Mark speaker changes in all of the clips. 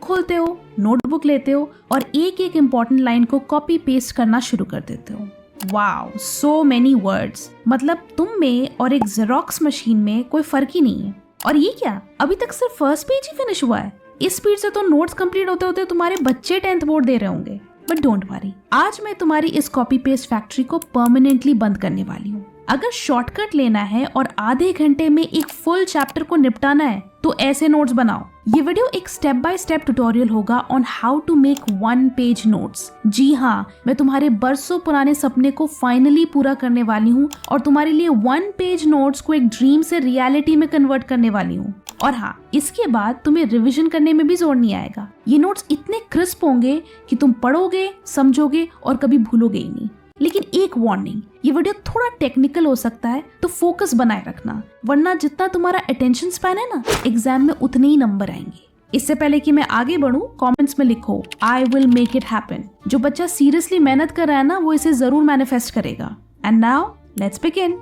Speaker 1: खोलते हो, नोटबुक लेते हो और एक एक इम्पॉर्टेंट लाइन को कॉपी पेस्ट करना शुरू कर देते हो। Wow, so many words. मतलब तुम में और एक जेरोक्स मशीन में कोई फर्क ही नहीं है। और ये क्या, अभी तक सिर्फ फर्स्ट पेज ही फिनिश हुआ है? इस स्पीड से तो नोट्स कंप्लीट होते होते तुम्हारे बच्चे 10th बोर्ड दे रहे होंगे। बट डोंट वरी, आज मैं तुम्हारी इस कॉपी पेस्ट फैक्ट्री को परमानेंटली बंद करने वाली हूँ। अगर शॉर्टकट लेना है और आधे घंटे में एक फुल चैप्टर को निपटाना है तो ऐसे नोट्स बनाओ। ये वीडियो एक स्टेप बाय स्टेप ट्यूटोरियल होगा on how to make 1 page notes. जी हाँ, मैं तुम्हारे बरसों पुराने सपने को फाइनली पूरा करने वाली हूँ और तुम्हारे लिए 1 पेज नोट्स को एक ड्रीम से रियलिटी में कन्वर्ट करने वाली हूँ। और हाँ, इसके बाद तुम्हें रिवीजन करने में भी जोर नहीं आएगा। ये नोट्स इतने क्रिस्प होंगे कि तुम पढ़ोगे, समझोगे और कभी भूलोगे ही नहीं। लेकिन एक वार्निंग, ये वीडियो थोड़ा टेक्निकल हो सकता है, तो फोकस बनाए रखना, वरना जितना तुम्हारा अटेंशन स्पैन है ना, एग्जाम में उतने ही नंबर आएंगे। इससे पहले कि मैं आगे बढ़ूं, कमेंट्स में लिखो I will make it happen. जो बच्चा सीरियसली मेहनत कर रहा है ना, वो इसे जरूर मैनिफेस्ट करेगा। And now let's begin.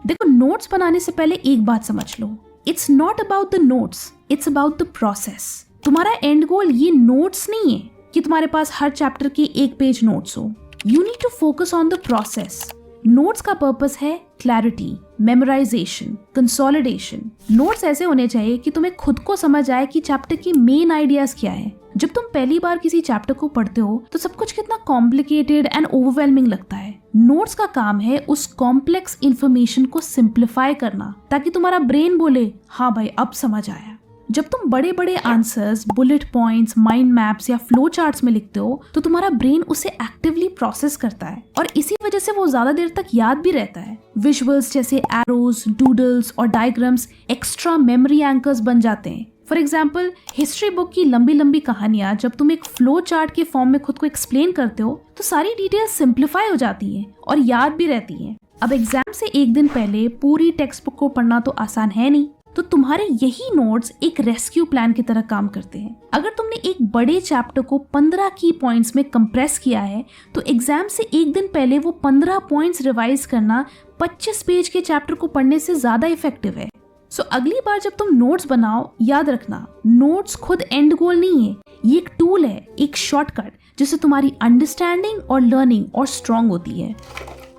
Speaker 1: देखो, नोट्स बनाने से पहले एक बात समझ लो, it's not about the notes, it's about the process. तुम्हारा एंड गोल ये नोट्स नहीं है कि तुम्हारे पास हर चैप्टर के एक पेज नोट्स हो। You need to focus on the process. Notes का पर्पस है क्लैरिटी, मेमोराइजेशन, कंसोलिडेशन। नोट्स ऐसे होने चाहिए कि तुम्हें खुद को समझ आए कि चैप्टर की मेन आइडियाज क्या है। जब तुम पहली बार किसी चैप्टर को पढ़ते हो तो सब कुछ कितना कॉम्प्लिकेटेड एंड ओवरवेलमिंग लगता है। नोट्स का काम है उस कॉम्प्लेक्स इंफॉर्मेशन को सिंप्लीफाई करना, ताकि तुम्हारा ब्रेन बोले हाँ भाई अब समझ आया। जब तुम बड़े बड़े answers, bullet points, mind maps या फ्लो चार्ट्स में लिखते हो तो तुम्हारा ब्रेन उसे एक्टिवली प्रोसेस करता है और इसी वजह से वो ज्यादा देर तक याद भी रहता है। विजुअल्स जैसे एरोज, डूडल्स और डायग्राम्स एक्स्ट्रा मेमोरी एंकर्स बन जाते हैं। फॉर एग्जाम्पल, हिस्ट्री बुक की लंबी लंबी कहानियां जब तुम एक फ्लो चार्ट के फॉर्म में खुद को एक्सप्लेन करते हो तो सारी डिटेल्स सिंप्लीफाई हो जाती हैं और याद भी रहती हैं। अब एग्जाम से एक दिन पहले पूरी टेक्स्ट बुक को पढ़ना तो आसान है नहीं, तो तुम्हारे यही नोट्स एक रेस्क्यू प्लान की तरह काम करते हैं। अगर तुमने एक बड़े चैप्टर को 15 की पॉइंट्स में कंप्रेस किया है तो एग्जाम से एक दिन पहले वो 15 पॉइंट्स रिवाइज करना 25 पेज के चैप्टर को पढ़ने से ज्यादा इफेक्टिव है। सो अगली बार जब तुम नोट्स बनाओ, याद रखना, नोट्स खुद एंड गोल नहीं है, ये एक टूल है, एक शॉर्टकट जिससे तुम्हारी अंडरस्टैंडिंग और लर्निंग और स्ट्रांग होती है।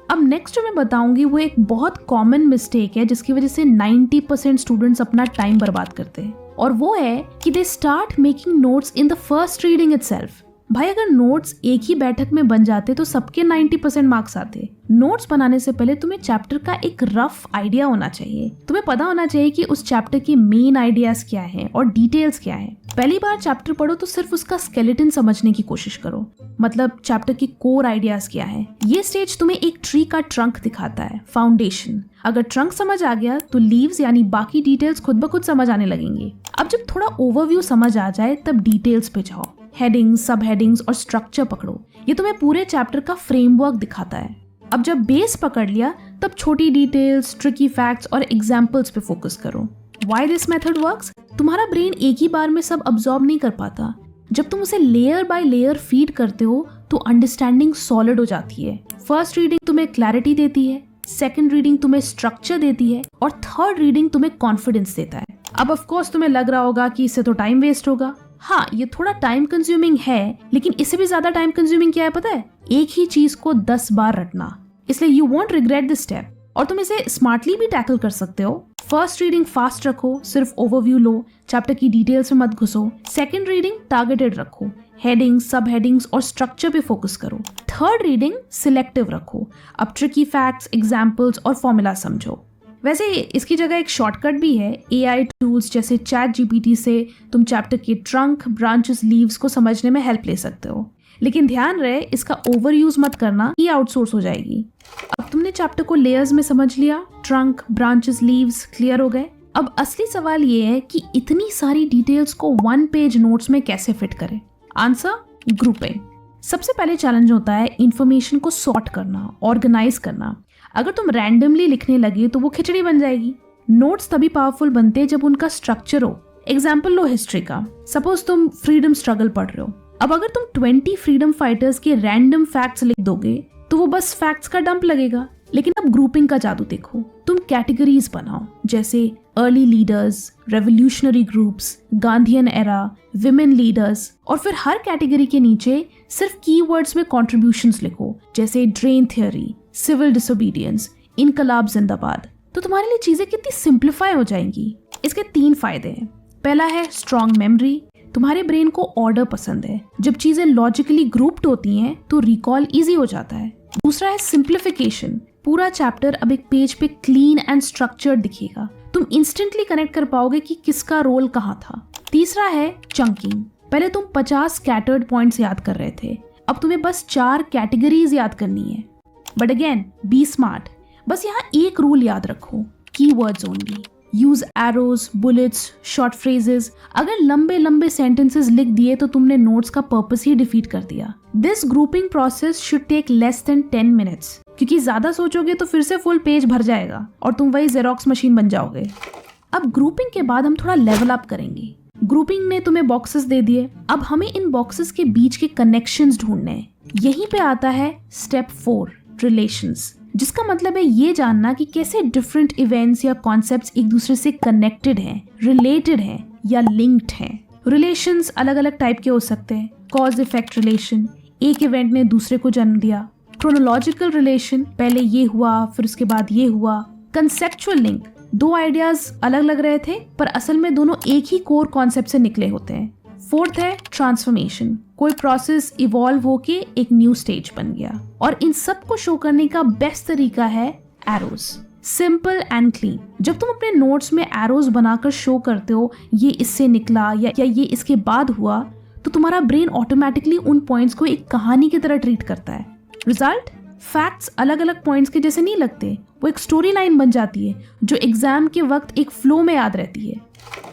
Speaker 1: अब नेक्स्ट जो मैं बताऊंगी वो एक बहुत कॉमन मिस्टेक है जिसकी वजह से 90% स्टूडेंट्स अपना टाइम बर्बाद करते हैं, और वो है कि they start making notes in the first reading itself. भाई, अगर नोट्स एक ही बैठक में बन जाते तो सबके 90% मार्क्स आते। नोट्स बनाने से पहले तुम्हें चैप्टर का एक रफ आइडिया होना चाहिए। तुम्हें पता होना चाहिए कि उस चैप्टर की मेन आइडियाज क्या है और डिटेल्स क्या है। पहली बार चैप्टर पढ़ो तो सिर्फ उसका स्केलेटन समझने की कोशिश करो, मतलब चैप्टर की कोर आइडियाज क्या है। ये स्टेज तुम्हें एक ट्री का ट्रंक दिखाता है, फाउंडेशन। अगर ट्रंक समझ आ गया तो लीव्स यानी बाकी डिटेल्स खुद ब खुद समझ आने लगेंगी। अब जब थोड़ा ओवरव्यू समझ आ जाए तब डिटेल्स पे जाओ, हेडिंग्स, सब हेडिंग्स और स्ट्रक्चर पकड़ो। ये तुम्हें पूरे चैप्टर का फ्रेमवर्क दिखाता है। अब जब बेस पकड़ लिया तब छोटी डिटेल्स, ट्रिकी फैक्ट्स और एग्जाम्पल्स पे फोकस करो। Why this method works? तुम्हारा ब्रेन एक ही बार में सब अब्सॉर्ब नहीं कर पाता। जब तुम उसे लेयर बाय लेयर फीड करते हो तो अंडरस्टैंडिंग सॉलिड हो जाती है। फर्स्ट रीडिंग तुम्हें क्लैरिटी देती है, सेकंड रीडिंग तुम्हें स्ट्रक्चर देती है और थर्ड रीडिंग तुम्हें कॉन्फिडेंस देता है। अब ऑफ कोर्स तुम्हें लग रहा होगा कि इससे तो टाइम वेस्ट होगा। हाँ, ये थोड़ा टाइम कंज्यूमिंग है, लेकिन इससे भी ज्यादा टाइम कंज्यूमिंग क्या है पता है? एक ही चीज को 10 बार रटना। इसलिए you want regret this step. और तुम इसे स्मार्टली भी टैकल कर सकते हो। फर्स्ट रीडिंग फास्ट रखो, सिर्फ ओवरव्यू लो, चैप्टर की डिटेल्स में मत घुसो। सेकंड रीडिंग टारगेटेड रखो, हेडिंग्स, सब हेडिंग्स और स्ट्रक्चर पे फोकस करो। थर्ड रीडिंग सिलेक्टिव रखो, अब ट्रिकी फैक्ट्स, एग्जाम्पल्स और फॉर्मूला समझो। वैसे इसकी जगह एक शॉर्टकट भी है। AI टूल्स जैसे ChatGPT से तुम चैप्टर के ट्रंक, ब्रांचेस, लीव्स को समझने में हेल्प ले सकते हो, लेकिन ध्यान रहे इसका ओवर यूज मत करना, ये आउटसोर्स हो जाएगी। अब तुमने चैप्टर को लेयर्स में समझ लिया, ट्रंक, ब्रांचेस, लीव्स क्लियर हो गए। अब असली सवाल ये है कि इतनी सारी डिटेल्स को 1 पेज नोट्स में कैसे फिट करें। Answer, grouping. सबसे पहले चैलेंज होता है इंफॉर्मेशन को सॉर्ट करना, ऑर्गेनाइज करना। अगर तुम रैंडमली लिखने लगे तो वो खिचड़ी बन जाएगी। नोट्स तभी पावरफुल बनते हैं जब उनका स्ट्रक्चर हो। एग्जाम्पल लो हिस्ट्री का। सपोज तुम फ्रीडम स्ट्रगल पढ़ रहे हो। अब अगर तुम 20 फ्रीडम फाइटर्स के रैंडम फैक्ट्स लिख दोगे तो वो बस फैक्ट्स का डंप लगेगा। लेकिन अब ग्रुपिंग का जादू देखो। तुम कैटेगरीज बनाओ, जैसे early leaders, revolutionary groups, Gandhian era, women leaders, और फिर हर कैटेगरी के नीचे सिर्फ कीवर्ड्स में कॉन्ट्रीब्यूशंस लिखो, जैसे ड्रेन थ्योरी, सिविल डिसोबीडियंस, इनकलाब जिंदाबाद। तो तुम्हारे लिए चीजें कितनी सिंप्लीफाई हो जाएंगी। इसके 3 फायदे हैं। पहला है स्ट्रॉन्ग मेमोरी। तुम्हारे ब्रेन को ऑर्डर पसंद है। जब चीजें लॉजिकली ग्रुप्ड होती हैं तो रिकॉल इजी हो जाता है। दूसरा है सिंप्लीफिकेशन। पूरा चैप्टर अब एक पेज पे क्लीन एंड स्ट्रक्चर्ड दिखेगा। तुम इंस्टेंटली कनेक्ट कर पाओगे कि किसका रोल कहाँ था। तीसरा है चंकिंग। पहले तुम 50 स्कैटर्ड पॉइंट्स याद कर रहे थे, अब तुम्हें बस 4 कैटेगरीज याद करनी है। But again be smart. बस यहाँ एक रूल याद रखो, keywords only. Use arrows, bullets, short phrases. अगर लंबे लंबे सेंटेंसेस लिख दिए तो तुमने नोट्स का पर्पस ही डिफीट कर दिया। This grouping process should take less than 10 minutes, क्योंकि ज्यादा सोचोगे तो फिर से फुल पेज भर जाएगा और तुम वही जेरोक्स मशीन बन जाओगे। अब ग्रुपिंग के बाद हम थोड़ा लेवल अप करेंगे। ग्रुपिंग ने तुम्हें बॉक्सेस दे दिए, अब हमें इन बॉक्सेस के बीच के कनेक्शंस ढूंढने हैं। यहीं पे आता है स्टेप 4, रिलेशंस, जिसका मतलब है ये जानना कि कैसे डिफरेंट इवेंट्स या कॉन्सेप्ट्स एक दूसरे से कनेक्टेड हैं, रिलेटेड हैं या लिंक्ड हैं। रिलेशंस अलग अलग टाइप के हो सकते हैं। कॉज इफेक्ट रिलेशन, एक इवेंट ने दूसरे को जन्म दिया। क्रोनोलॉजिकल रिलेशन, पहले ये हुआ फिर उसके बाद ये हुआ। कंसेप्चुअल लिंक, 2 आइडियाज अलग लग रहे थे पर असल में दोनों एक ही कोर कॉन्सेप्ट से निकले होते हैं। 4th है ट्रांसफॉर्मेशन, कोई प्रोसेस इवॉल्व होके एक न्यू स्टेज बन गया। और इन सब को शो करने का बेस्ट तरीका है एरोज, सिंपल एंड क्लीन। जब तुम अपने नोट्स में एरोज बनाकर शो करते हो, ये इससे निकला या ये इसके बाद हुआ, तो तुम्हारा ब्रेन ऑटोमेटिकली उन पॉइंट्स को एक कहानी की तरह ट्रीट करता है। रिजल्ट, फैक्ट्स अलग अलग पॉइंट्स के जैसे नहीं लगते, वो एक स्टोरी लाइन बन जाती है जो एग्जाम के वक्त एक फ्लो में याद रहती है।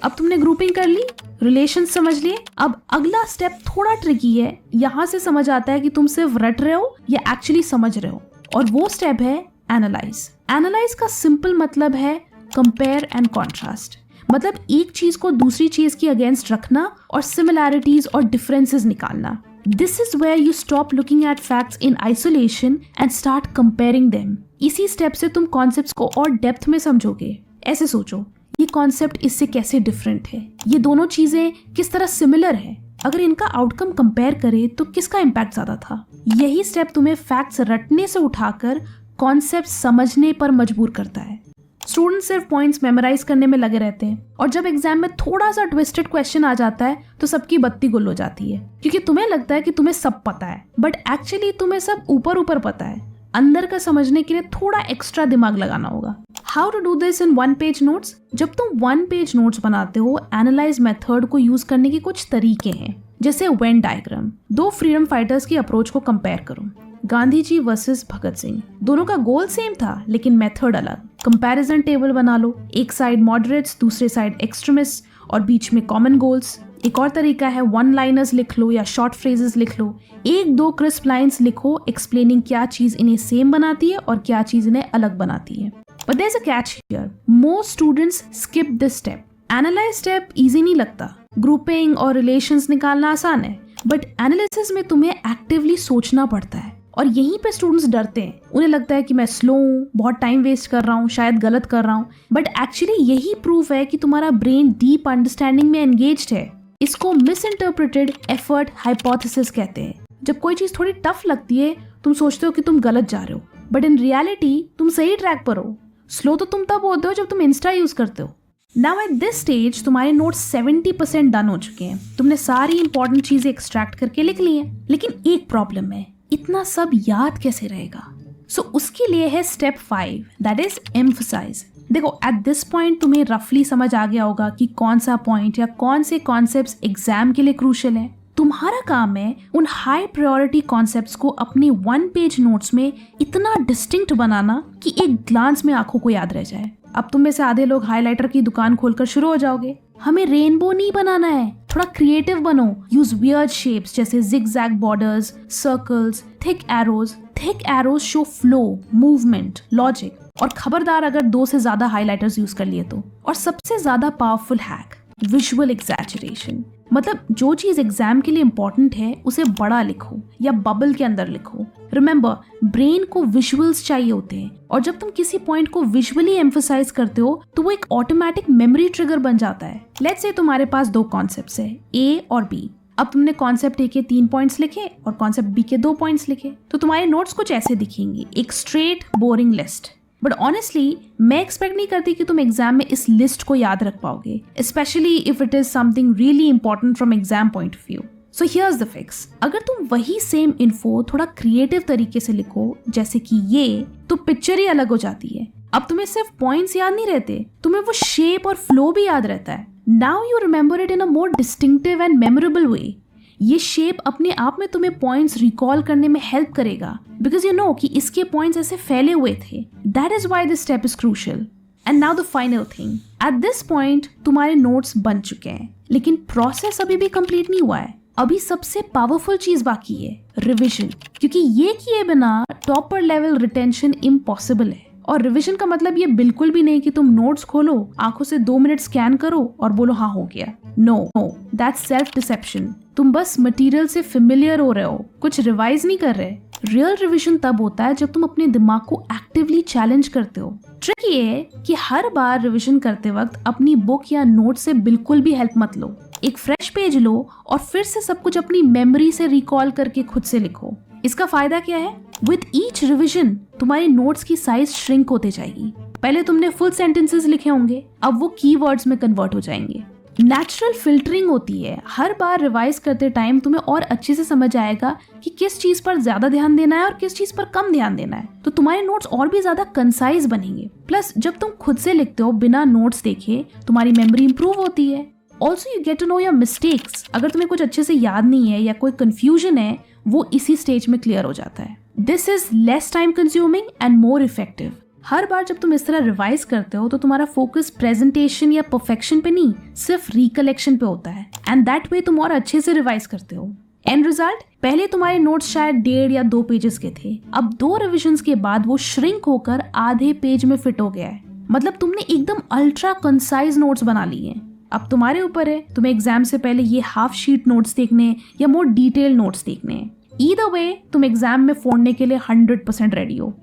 Speaker 1: अब तुमने ग्रुपिंग कर ली, रिलेशन समझ लिए। अब अगला स्टेप थोड़ा ट्रिकी है। यहाँ से समझ आता है कि तुम सिर्फ रट रहे हो या एक्चुअली समझ रहे हो, और वो स्टेप है एनालाइज। एनालाइज का सिंपल मतलब है कंपेयर एंड कॉन्ट्रास्ट, मतलब एक चीज को दूसरी चीज के अगेंस्ट रखना और सिमिलैरिटीज और डिफरेंसेस निकालना। This is where you stop looking at facts in isolation and start comparing them. इसी स्टेप से तुम कॉन्सेप्ट्स को और डेप्थ में समझोगे। ऐसे सोचो, ये कॉन्सेप्ट इससे कैसे डिफरेंट है, ये दोनों चीजें किस तरह सिमिलर है, अगर इनका आउटकम कंपेयर करें तो किसका इम्पैक्ट ज्यादा था। यही स्टेप तुम्हें फैक्ट्स रटने से उठाकर कॉन्सेप्ट समझने पर मजबूर करता है। स्टूडेंट्स सिर्फ पॉइंट्स मेमोराइज करने में लगे रहते हैं, और जब एग्जाम में थोड़ा सा ट्विस्टेड क्वेश्चन आ जाता है तो सबकी बत्ती गुल हो जाती है, क्योंकि तुम्हें लगता है कि तुम्हें सब पता है, बट एक्चुअली तुम्हें सब ऊपर ऊपर पता है। अंदर का समझने के लिए थोड़ा एक्स्ट्रा दिमाग लगाना होगा। How to do this in 1 page notes? जब तुम 1 पेज नोट्स बनाते हो, एनालाइज मेथड को यूज करने के कुछ तरीके हैं, जैसे वेन डायग्राम। 2 फ्रीडम फाइटर्स की अप्रोच को कंपेयर करो, गांधी जी वर्सेस भगत सिंह। दोनों का गोल सेम था लेकिन मेथड अलग। कंपैरिजन टेबल बना लो, एक साइड मॉडरेट्स, दूसरे साइड एक्सट्रीमिस्ट और बीच में कॉमन गोल्स। एक और तरीका है 1 लाइनर्स लिख लो या शॉर्ट फ्रेजेस लिख लो। 1-2 क्रिस्प लाइंस लिखो एक्सप्लेनिंग क्या चीज इन्हें सेम बनाती है और क्या चीज इन्हें अलग बनाती है। But there is a catch here, most students skip this step. Analyse step easy नहीं लगता, ग्रुपिंग और रिलेशंस निकालना आसान है, बट एनालिसिस में तुम्हें एक्टिवली सोचना पड़ता है, और यहीं पे स्टूडेंट्स डरते हैं। उन्हें लगता है कि मैं स्लो हूँ, बहुत टाइम वेस्ट कर रहा हूँ, शायद गलत कर रहा हूँ, बट एक्चुअली यही प्रूफ है कि तुम्हारा ब्रेन डीप अंडरस्टैंडिंग में एंगेज्ड है। इसको मिस इंटरप्रेटेड एफर्ट हाइपोथेसिस कहते हैं। जब कोई चीज थोड़ी टफ लगती है, तुम सोचते हो कि तुम गलत जा रहे हो, बट इन रियलिटी तुम सही ट्रैक पर हो। स्लो तो तुम तब होते हो जब तुम इंस्टा यूज करते हो। नाउ एट दिस स्टेज तुम्हारे नोट्स 70% डन हो चुके हैं। तुमने सारी इंपॉर्टेंट चीजें एक्सट्रैक्ट करके लिख ली हैं, लेकिन एक प्रॉब्लम है, इतना सब याद कैसे रहेगा? सो उसके लिए है स्टेप 5, दैट इज एम्फसाइज। देखो, एट दिस पॉइंट तुम्हें रफली समझ आ गया होगा कि कौन सा पॉइंट या कौन से कॉन्सेप्ट्स एग्जाम के लिए क्रूशियल है। तुम्हारा काम है उन हाई प्रायोरिटी कॉन्सेप्ट्स को अपने 1 पेज नोट्स में इतना डिस्टिंक्ट बनाना कि एक ग्लांस में आंखों को याद रह जाए। अब तुम में से आधे लोग हाइलाइटर की दुकान खोलकर शुरू हो जाओगे। हमें रेनबो नहीं बनाना है, थोड़ा क्रिएटिव बनो। यूज वियर्ड शेप्स जैसे zigzag borders, circles, thick arrows. Thick arrows show flow, movement, logic, और खबरदार अगर 2 से ज्यादा हाइलाइटर्स यूज कर लिए तो। और सबसे ज्यादा पावरफुल हैक, विजुअल एग्जैजरेशन। मतलब जो चीज एग्जाम के लिए इंपॉर्टेंट है उसे बड़ा लिखो या बबल के अंदर लिखो। रिमेंबर, ब्रेन को विजुअल्स चाहिए होते हैं और जब तुम किसी पॉइंट को विजुअली एम्फसाइज करते हो तो वो एक ऑटोमेटिक मेमोरी ट्रिगर बन जाता है। लेट्स से तुम्हारे पास दो कॉन्सेप्ट्स है, ए और बी। अब तुमने कॉन्सेप्ट ए के 3 पॉइंट्स लिखे और कॉन्सेप्ट बी के 2 पॉइंट्स लिखे, तो तुम्हारे नोट्स कुछ ऐसे दिखेंगे, एक straight boring list. But honestly मैं एक्सपेक्ट नहीं करती कि तुम एग्जाम में इस लिस्ट को याद रख पाओगे, specially if it is something really important from exam point of view. So here's the fix, अगर तुम वही सेम इन्फो थोड़ा क्रिएटिव तरीके से लिखो, जैसे कि ये, तो पिक्चर ही अलग हो जाती है। अब तुम्हें सिर्फ पॉइंट्स याद नहीं रहते, तुम्हें वो शेप और फ्लो भी याद रहता है। Now you remember it in a more distinctive and memorable way. ये शेप अपने आप में तुम्हें पॉइंट्स रिकॉल करने में हेल्प करेगा, बिकॉज यू नो कि इसके पॉइंट्स ऐसे फैले हुए थे। That is why this step is crucial. And now the final thing, at this point तुम्हारे नोट्स बन चुके हैं, लेकिन प्रोसेस अभी भी कंप्लीट नहीं हुआ है। अभी सबसे पावरफुल चीज बाकी है, रिविजन, क्योंकि ये किए बिना टॉपर लेवल रिटेंशन इम्पॉसिबल है। और रिवीजन का मतलब ये बिल्कुल भी नहीं कि तुम नोट्स खोलो, आंखों से 2 मिनट स्कैन करो और बोलो हाँ हो गया। No, that's self deception. तुम बस मटेरियल से फेमिलियर हो रहे हो, कुछ रिवाइज नहीं कर रहे। रियल रिवीजन तब होता है जब तुम अपने दिमाग को एक्टिवली चैलेंज करते हो। ट्रिक ये है कि हर बार रिवीजन करते वक्त अपनी बुक या नोट से बिल्कुल भी हेल्प मत लो। एक फ्रेश पेज लो और फिर से सब कुछ अपनी मेमोरी से रिकॉल करके खुद से लिखो। इसका फायदा क्या है? विद ईच रिविजन तुम्हारी नोट्स की साइज श्रिंक होते जाएगी। पहले तुमने फुल सेंटेंसेस लिखे होंगे, अब वो कीवर्ड्स में कन्वर्ट हो जाएंगे। नेचुरल फिल्टरिंग होती है, हर बार रिवाइज करते टाइम तुम्हें और अच्छे से समझ आएगा कि किस चीज पर ज्यादा ध्यान देना है और किस चीज पर कम ध्यान देना है, तो तुम्हारे नोट्स और भी ज्यादा कंसाइज बनेंगे। प्लस जब तुम खुद से लिखते हो बिना नोट्स देखे, तुम्हारी मेमोरी इंप्रूव होती है। Also you get to know your mistakes. अगर तुम्हें कुछ अच्छे से याद नहीं है या कोई कंफ्यूजन है, वो इसी स्टेज में क्लियर हो जाता है। This is less time consuming and more effective. हर बार जब तुम इस तरह रिवाइज करते हो तो तुम्हारा फोकस प्रेजेंटेशन या परफेक्शन पे नहीं, सिर्फ रिकलेक्शन पे होता है, एंड दैट वे तुम और अच्छे से रिवाइज करते हो। एंड रिजल्ट, पहले तुम्हारे नोट्स शायद 1.5 या 2 पेजेस के थे, अब 2 रिविजन्स के बाद वो श्रिंक होकर आधे पेज में फिट हो गया है। मतलब तुमने एकदम अल्ट्रा कंसाइज नोट्स बना लिए हैं। अब तुम्हारे ऊपर है, तुम्हें एग्जाम से पहले ये हाफ शीट नोट्स देखने या मोर डिटेल नोट्स देखने। ईदर वे तुम एग्जाम में फोड़ने के लिए 100% रेडी हो।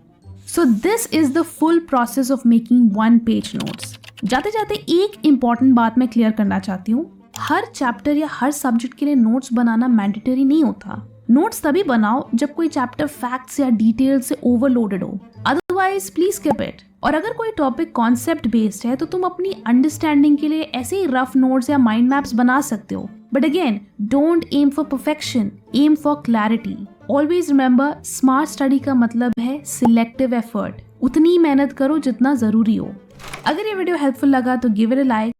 Speaker 1: So this is the full process of making 1 page notes. जाते जाते एक इम्पॉर्टेंट बात मैं क्लियर करना चाहती हूँ, हर चैप्टर या हर सब्जेक्ट के लिए नोट्स बनाना मैंडेटरी नहीं होता। नोट्स तभी बनाओ जब कोई चैप्टर फैक्ट्स या डिटेल से ओवरलोडेड हो, अदरवाइज प्लीज स्किप इट। और अगर कोई टॉपिक कॉन्सेप्ट बेस्ड है तो तुम अपनी अंडरस्टैंडिंग के लिए ऐसे ही रफ नोट्स या माइंड मैप्स बना सकते हो। But again, don't aim for perfection, aim for clarity. Always remember, smart study का मतलब है सिलेक्टिव एफर्ट। उतनी मेहनत करो जितना जरूरी हो। अगर ये वीडियो हेल्पफुल लगा तो गिव इट अ लाइक,